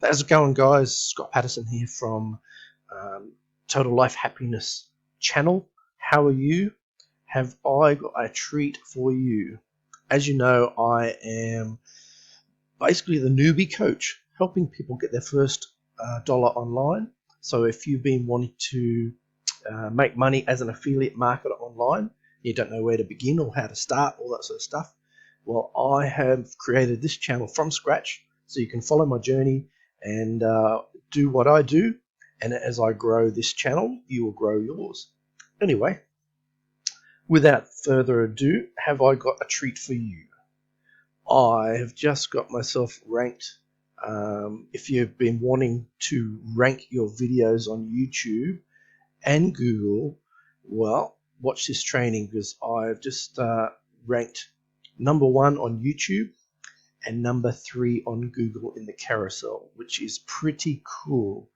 How's it going, guys? Scott Patterson here from Total Life Happiness channel. How are you? Have I got a treat for you? As you know, I am basically the newbie coach, helping people get their first dollar online. So if you've been wanting to make money as an affiliate marketer online, you don't know where to begin or how to start, all that sort of stuff, well, I have created this channel from scratch so you can follow my journey and do what I do, and as I grow this channel, you will grow yours. Anyway, without further ado, have I got a treat for you? I have just got myself ranked. If you've been wanting to rank your videos on YouTube and Google, well, watch this training, because I've just ranked #1 on YouTube and #3 on Google in the carousel, which is pretty cool.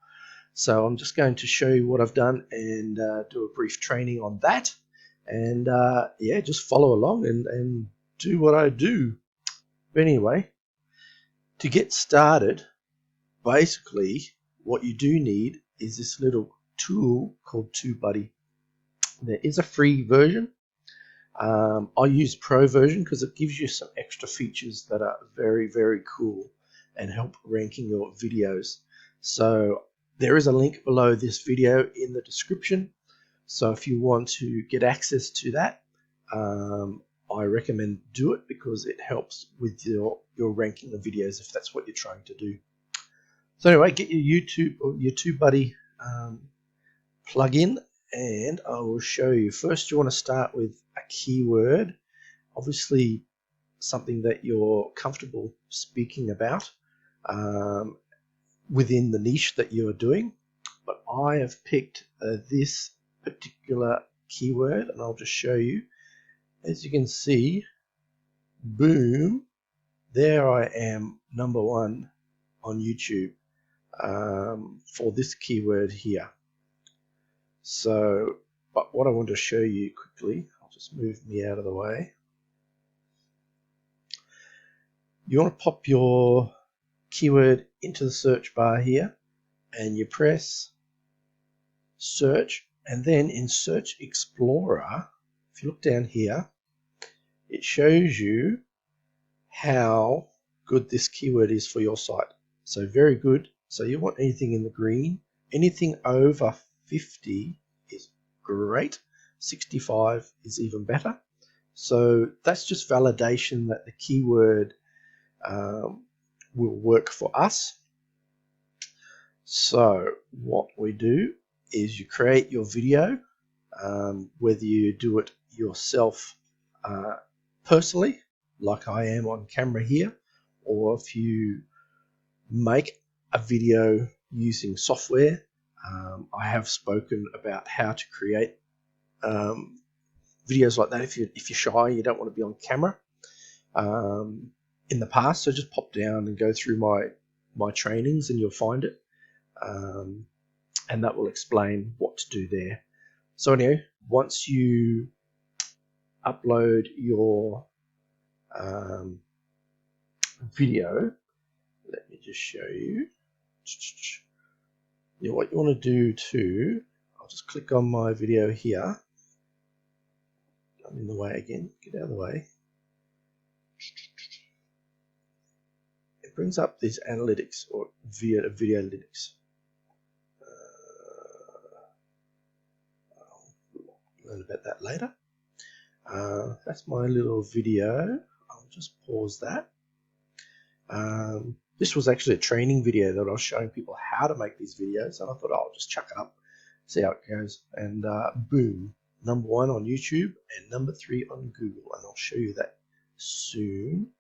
So I'm just going to show you what I've done and do a brief training on that, and yeah, just follow along and do what I do. But anyway, to get started, basically what you do need is this little tool called TubeBuddy. There is a free version. I use Pro version because it gives you some extra features that are very, very cool and help ranking your videos. So there is a link below this video in the description. So if you want to get access to that, I recommend do it, because it helps with your ranking of videos if that's what you're trying to do. So anyway, get your YouTube or your TubeBuddy plugin, and I will show you. First, you want to start with a keyword, obviously something that you're comfortable speaking about within the niche that you are doing. But I have picked this particular keyword, and I'll just show you. As you can see, boom, there I am, #1 on YouTube for this keyword here. So, but what I want to show you quickly, I'll just move me out of the way. You want to pop your keyword into the search bar here, and you press search, and then in Search Explorer, if you look down here, it shows you how good this keyword is for your site. So very good. So you want anything in the green. Anything over 50 is great. 65 is even better. So that's just validation that the keyword will work for us. So what we do is you create your video, whether you do it yourself personally, like I am on camera here, or if you make a video using software. I have spoken about how to create videos like that if you're shy, you don't want to be on camera in the past. So just pop down and go through my trainings and you'll find it, and that will explain what to do there. So anyway, once you upload your video, let me just show you. What you want to do too, I'll just click on my video here. I'm in the way again, get out of the way. It brings up these analytics, or video analytics. I'll learn about that later. That's my little video. I'll just pause that. This was actually a training video that I was showing people how to make these videos, and I thought, I'll just chuck it up, see how it goes, and boom, #1 on YouTube and #3 on Google, and I'll show you that soon.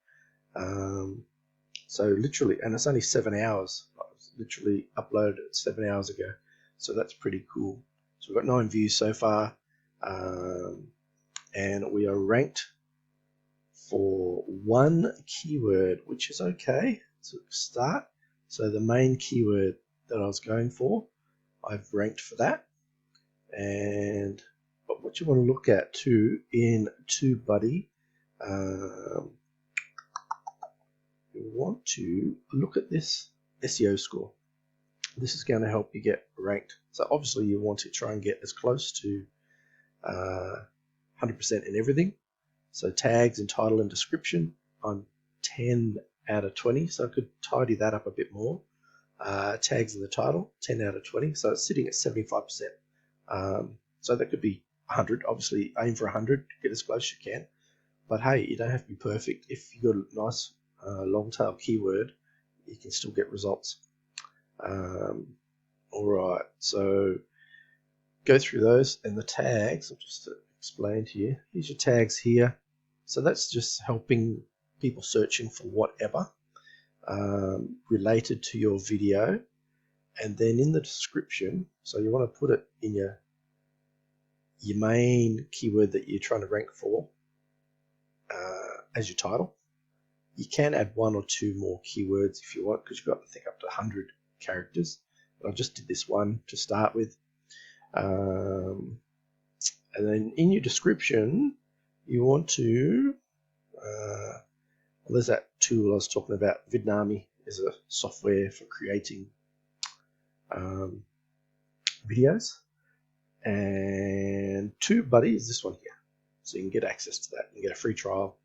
So literally, and it's only 7 hours. I was literally uploaded it 7 hours ago, so that's pretty cool. So we've got 9 views so far, and we are ranked for 1 keyword, which is okay. So start. So the main keyword that I was going for, I've ranked for that. But what you want to look at too in TubeBuddy, you want to look at this SEO score. This is going to help you get ranked. So obviously you want to try and get as close to 100% in everything. So tags and title and description, I'm 10 out of 20, so I could tidy that up a bit more. Tags in the title, 10 out of 20, so it's sitting at 75%. So that could be 100. Obviously aim for 100, get as close as you can. But hey, you don't have to be perfect. If you've got a nice long tail keyword, you can still get results. Alright, so go through those, and the tags, I'll just explain to you. Here's your tags here. So that's just helping people searching for whatever related to your video. And then in the description, so you want to put it in your main keyword that you're trying to rank for as your title. You can add 1 or 2 more keywords if you want, because you've got to think up to 100 characters. But I just did this one to start with. And then in your description, you want to, well, there's that tool I was talking about. Vidnami is a software for creating videos. And TubeBuddy is this one here. So you can get access to that. You can get a free trial,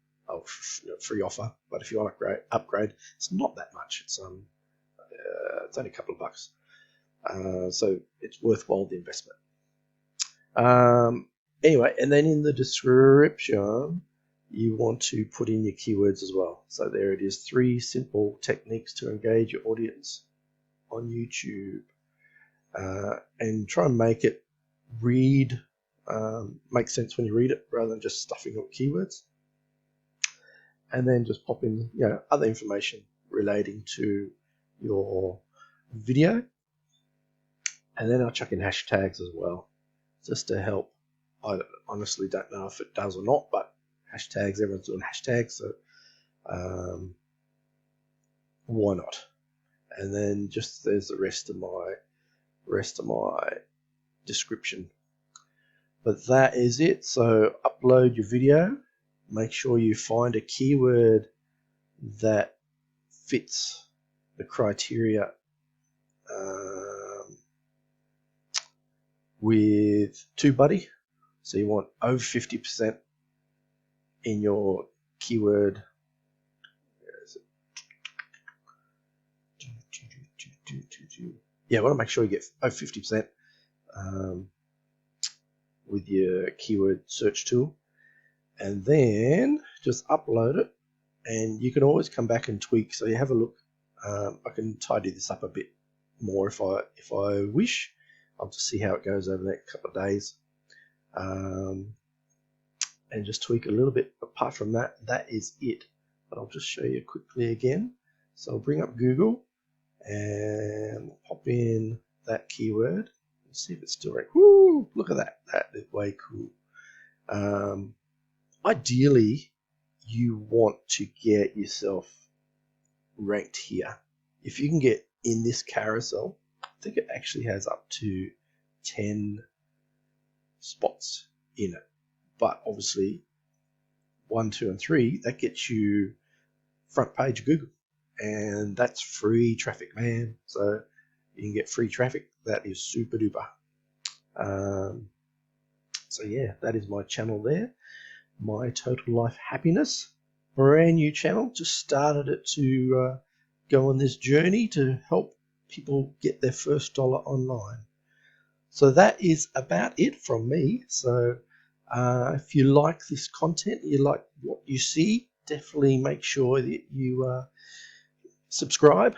free offer. But if you want to upgrade, it's not that much. It's only a couple of bucks. So it's worthwhile the investment. Anyway, and then in the description, you want to put in your keywords as well. So there it is, 3 simple techniques to engage your audience on YouTube. And try and make it make sense when you read it, rather than just stuffing up keywords. And then just pop in, other information relating to your video. And then I'll chuck in hashtags as well, just to help. I honestly don't know if it does or not, but hashtags, everyone's doing hashtags, so why not? And then just there's the rest of my description. But that is it. So upload your video. Make sure you find a keyword that fits the criteria with TubeBuddy. So you want over 50% in your keyword. Where is it? Yeah, I want to make sure you get over 50% with your keyword search tool, and then just upload it. And you can always come back and tweak. So you have a look. I can tidy this up a bit more if I wish. I'll just see how it goes over the next couple of days, and just tweak a little bit. Apart from that, that is it. But I'll just show you quickly again. So I'll bring up Google and pop in that keyword and see if it's still right. Woo! Look at that. That is way cool. Ideally, you want to get yourself ranked here. If you can get in this carousel, I think it actually has up to 10 spots in it. But obviously 1, 2, and 3, that gets you front page of Google, and that's free traffic, man. So you can get free traffic. That is super duper. So yeah, that is my channel there. My Total Life Happiness, brand new channel. Just started it to go on this journey to help people get their first dollar online. So that is about it from me. So if you like this content, you like what you see, definitely make sure that you subscribe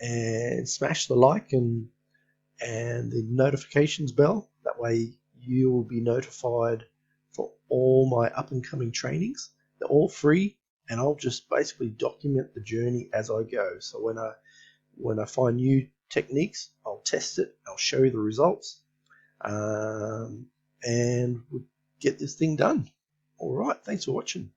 and smash the like and the notifications bell. That way you will be notified for all my up and coming trainings. They're all free, and I'll just basically document the journey as I go. So when I find new techniques, I'll test it, I'll show you the results, and we'll get this thing done. All right, thanks for watching.